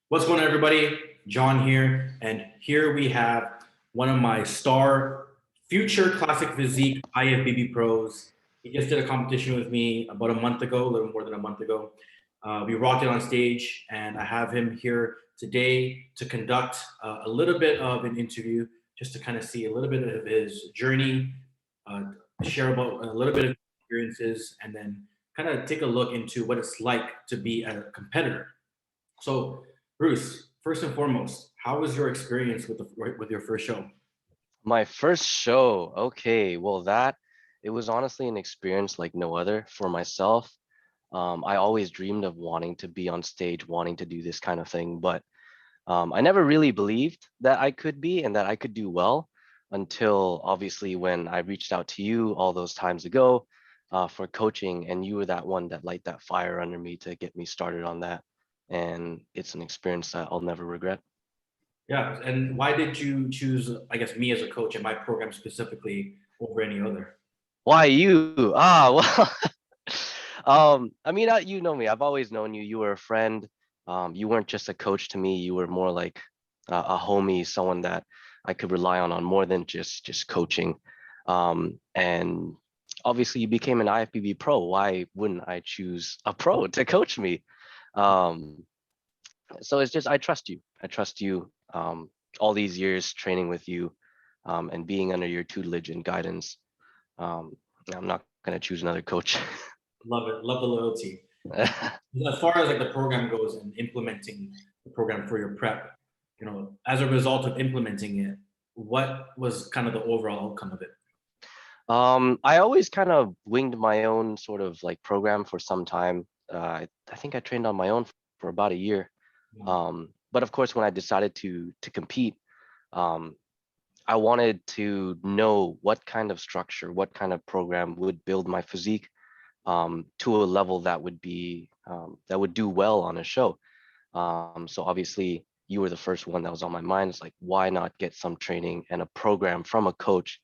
What's going on, everybody? John here, and here we have one of my star future classic physique IFBB pros. He just did a competition with me about a month ago, a little more than a month ago. We rocked it on stage, and I have him here today to conduct a little bit of an interview, just to kind of see a little bit of his journey, uh, share about a little bit of experiences, and then kind of take a look into what it's like to be a competitor. So, Bruce, first and foremost, how was your experience with your first show? My first show. Okay, well that it was honestly an experience like no other for myself. I always dreamed of wanting to be on stage, wanting to do this kind of thing, but I never really believed that I could be and that I could do well until obviously when I reached out to you all those times ago for coaching, and you were that one that light that fire under me to get me started on that. And it's an experience that I'll never regret. Yeah, and why did you choose, I guess, me as a coach and my program specifically over any other? Why you? Well, I mean, you know me. I've always known you. You were a friend. You weren't just a coach to me. You were more like a homie, someone that I could rely on more than just coaching. And obviously, you became an IFBB pro. Why wouldn't I choose a pro to coach me? Um, so it's just I trust you. I trust you. All these years training with you, and being under your tutelage and guidance. Um, I'm not gonna choose another coach. Love it, love the loyalty. And as far as like the program goes and implementing the program for your prep, as a result of implementing it, what was kind of the overall outcome of it? I always kind of winged my own sort of like program for some time. I think I trained on my own for about a year. But of course, when I decided to compete, um, I wanted to know what kind of structure, what kind of program would build my physique to a level that would be that would do well on a show. So obviously, you were the first one that was on my mind. It's like, why not get some training and a program from a coach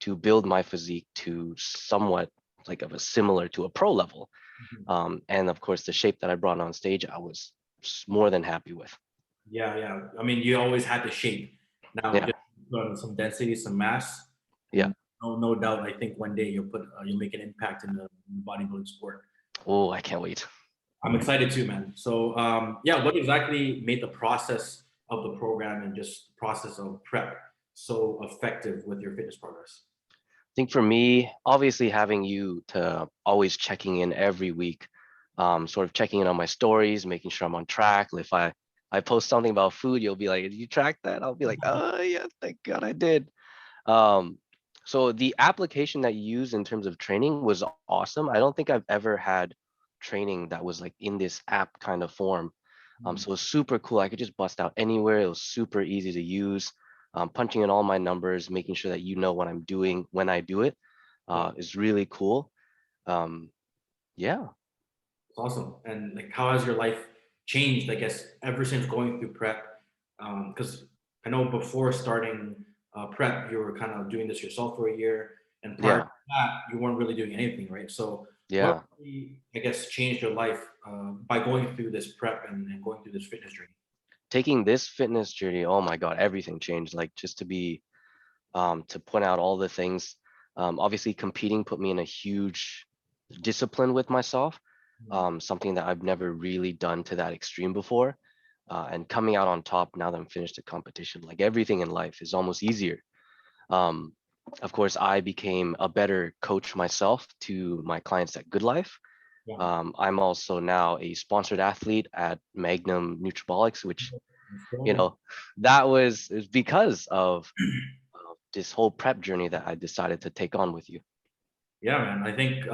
to build my physique to somewhat like of a similar to a pro level. Mhm. And of course, the shape that I brought on stage, I was more than happy with. Yeah, yeah. I mean, you always had the shape. Now, Yeah, just put on some density, some mass, yeah. and no doubt, I think one day you'll make an impact in the bodybuilding sport. Oh, I can't wait. I'm excited too, man. So, yeah, what exactly made the process of the program and just the process of prep so effective with your fitness progress? I think for me, obviously having you to always checking in every week, sort of checking in on my stories, making sure I'm on track. If I post something about food, you'll be like, "Did you track that?" I'll be like, "Oh yeah, thank God I did." Um, so the application that you use in terms of training was awesome. I don't think I've ever had training that was like in this app kind of form. So it was super cool. I could just bust out anywhere. It was super easy to use. Punching in all my numbers, making sure that you know what I'm doing when I do it, is really cool. Um, yeah. It's awesome. And like, how has your life changed? I guess ever since going through prep, because I know before starting prep, you were kind of doing this yourself for a year, and prior to Yeah. that, you weren't really doing anything, right? So, what Yeah. really, I guess, changed your life by going through this prep and going through this fitness journey? Taking this fitness journey, oh my God, everything changed. Like just to point out all the things. Obviously, competing put me in a huge discipline with myself, something that I've never really done to that extreme before. And coming out on top now that I'm finished the competition, like everything in life is almost easier. Um, of course, I became a better coach myself to my clients at Good Life. Yeah. I'm also now a sponsored athlete at Magnum Nutribolics, which, Let's you go. know, that was is because of this whole prep journey that I decided to take on with you. Yeah, man. I think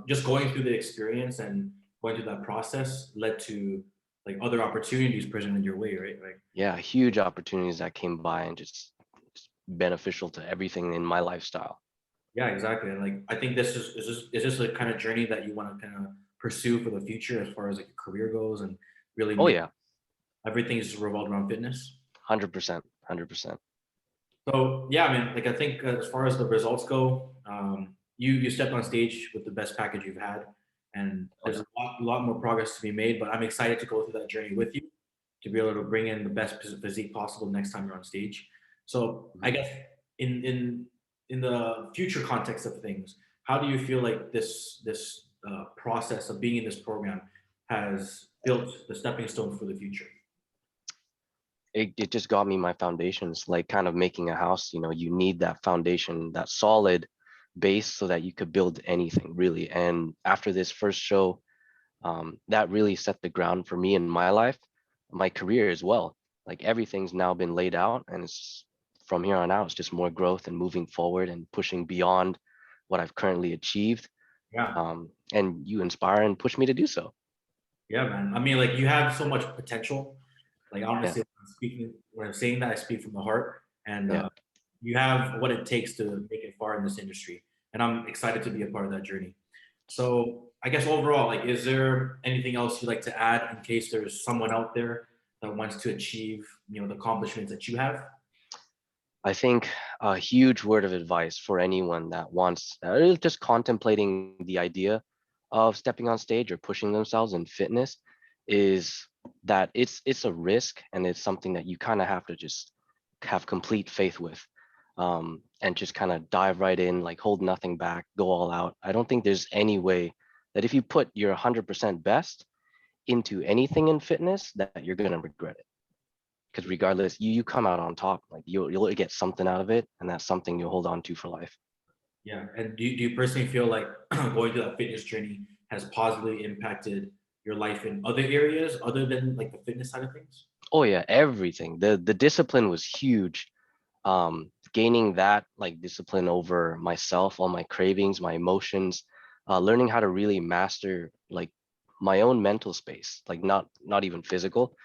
just going through the experience and going through that process led to like other opportunities presented your way, right? Like, Yeah, huge opportunities that came by and just beneficial to everything in my lifestyle. yeah, exactly. And like, I think this is the kind of journey that you want to kind of pursue for the future as far as like your career goes, and really Oh make yeah, everything is revolved around fitness. 100%, 100%. So yeah, I mean, like I think as far as the results go, you stepped on stage with the best package you've had, and Oh there's yeah. a lot more progress to be made. But I'm excited to go through that journey with you to be able to bring in the best physique possible next time you're on stage. So I guess in the future context of things, how do you feel like this process of being in this program has built the stepping stone for the future? It just got me my foundations, like kind of making a house. You need that foundation, that solid base, so that you could build anything really. And after this first show, that really set the ground for me in my life, my career as well. Like everything's now been laid out, and it's from here on out, it's just more growth and moving forward and pushing beyond what I've currently achieved. Yeah. And you inspire and push me to do so. Yeah, man. I mean, like you have so much potential. Like Yeah, honestly, when I'm saying that, I speak from the heart, and yeah. you have what it takes to make it far in this industry. And I'm excited to be a part of that journey. So I guess overall, like, is there anything else you'd like to add in case there's someone out there that wants to achieve, the accomplishments that you have? I think a huge word of advice for anyone that wants, just contemplating the idea of stepping on stage or pushing themselves in fitness, is that it's a risk, and it's something that you kind of have to just have complete faith with, and just kind of dive right in, like hold nothing back, go all out. I don't think there's any way that if you put your 100% best into anything in fitness that you're going to regret it, because regardless, you come out on top. Like you'll get something out of it, and that's something you'll hold on to for life. Yeah. And do you personally feel like going through that fitness journey has positively impacted your life in other areas other than like the fitness side of things? Oh yeah, everything. The discipline was huge. Gaining that like discipline over myself, all my cravings, my emotions, learning how to really master like my own mental space, like not even physical,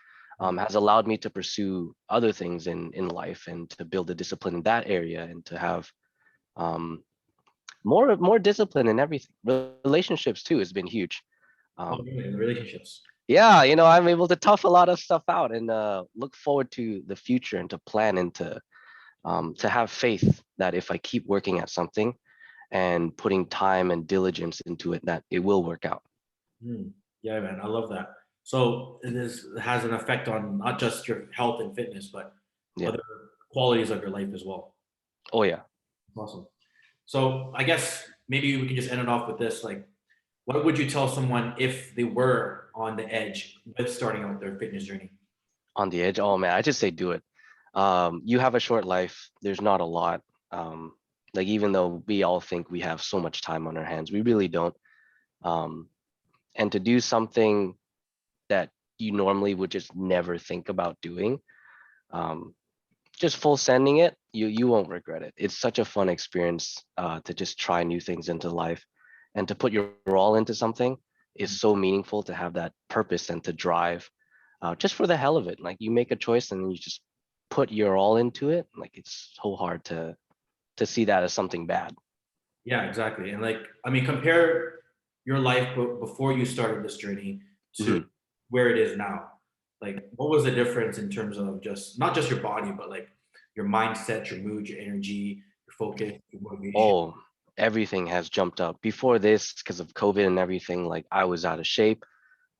has allowed me to pursue other things in life, and to build a discipline in that area, and to have um, more discipline in everything. Relationships too has been huge. Oh, Um, really? The relationships. yeah, I'm able to tough a lot of stuff out, and look forward to the future, and to plan, and to have faith that if I keep working at something and putting time and diligence into it, that it will work out. Hmm. Yeah, man, I love that. So it has an effect on not just your health and fitness, but Yeah. other qualities of your life as well. Oh yeah. Awesome. So I guess maybe we can just end it off with this. Like, what would you tell someone if they were on the edge with starting out their fitness journey? On the edge. Oh man, I just say do it. You have a short life. There's not a lot. Um, like even though we all think we have so much time on our hands, we really don't. Um, and to do something that you normally would just never think about doing, um, just full sending it, you won't regret it. It's such a fun experience, to just try new things into life, and to put your all into something is so meaningful, to have that purpose and to drive, just for the hell of it. Like you make a choice and then you just put your all into it. Like it's so hard to see that as something bad. Yeah, exactly. And like, I mean, compare your life before you started this journey to Mhm. where it is now. Like, what was the difference in terms of just not just your body, but like your mindset, your mood, your energy, your focus, your motivation? Oh, everything has jumped up. Before this, because of COVID and everything, like I was out of shape.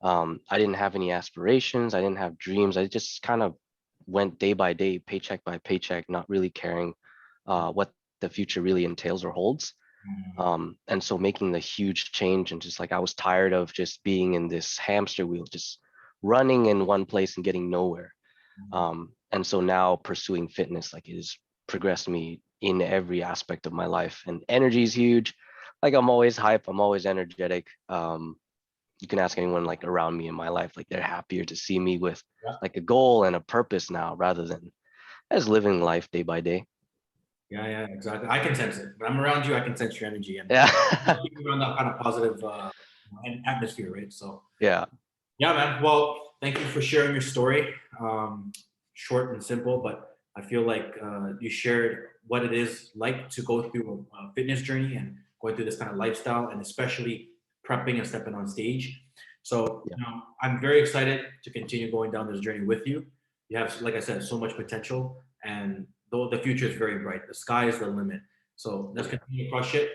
I didn't have any aspirations. I didn't have dreams. I just kind of went day by day, paycheck by paycheck, not really caring what the future really entails or holds. And so making the huge change, and just like I was tired of just being in this hamster wheel, just running in one place and getting nowhere. And so now pursuing fitness, like it has progressed me in every aspect of my life. And energy is huge. Like I'm always hype. I'm always energetic. You can ask anyone like around me in my life, like they're happier to see me with Yeah, like a goal and a purpose now, rather than as living life day by day. yeah, yeah, exactly. I can sense it. When I'm around you, I can sense your energy, and Yeah. keep around that kind of positive atmosphere, right? So, Yeah. yeah, man. Well, thank you for sharing your story. Short and simple, but I feel like you shared what it is like to go through a fitness journey and going through this kind of lifestyle, and especially prepping and stepping on stage. So, Yeah. I'm very excited to continue going down this journey with you. You have, like I said, so much potential, and though the future is very bright, the sky is the limit. So Oh let's yeah. continue to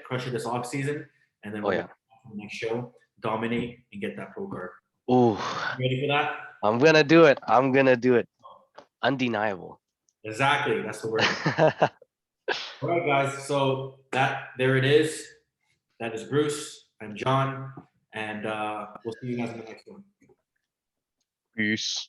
crush it this off season, and then Oh we'll yeah. get on the next show, dominate, and get that pro card. Ooh. You ready for that? I'm gonna do it. I'm gonna do it. Undeniable. Exactly, that's the word. All right, guys. So there it is. That is Bruce and John, and we'll see you guys in the next one. Peace.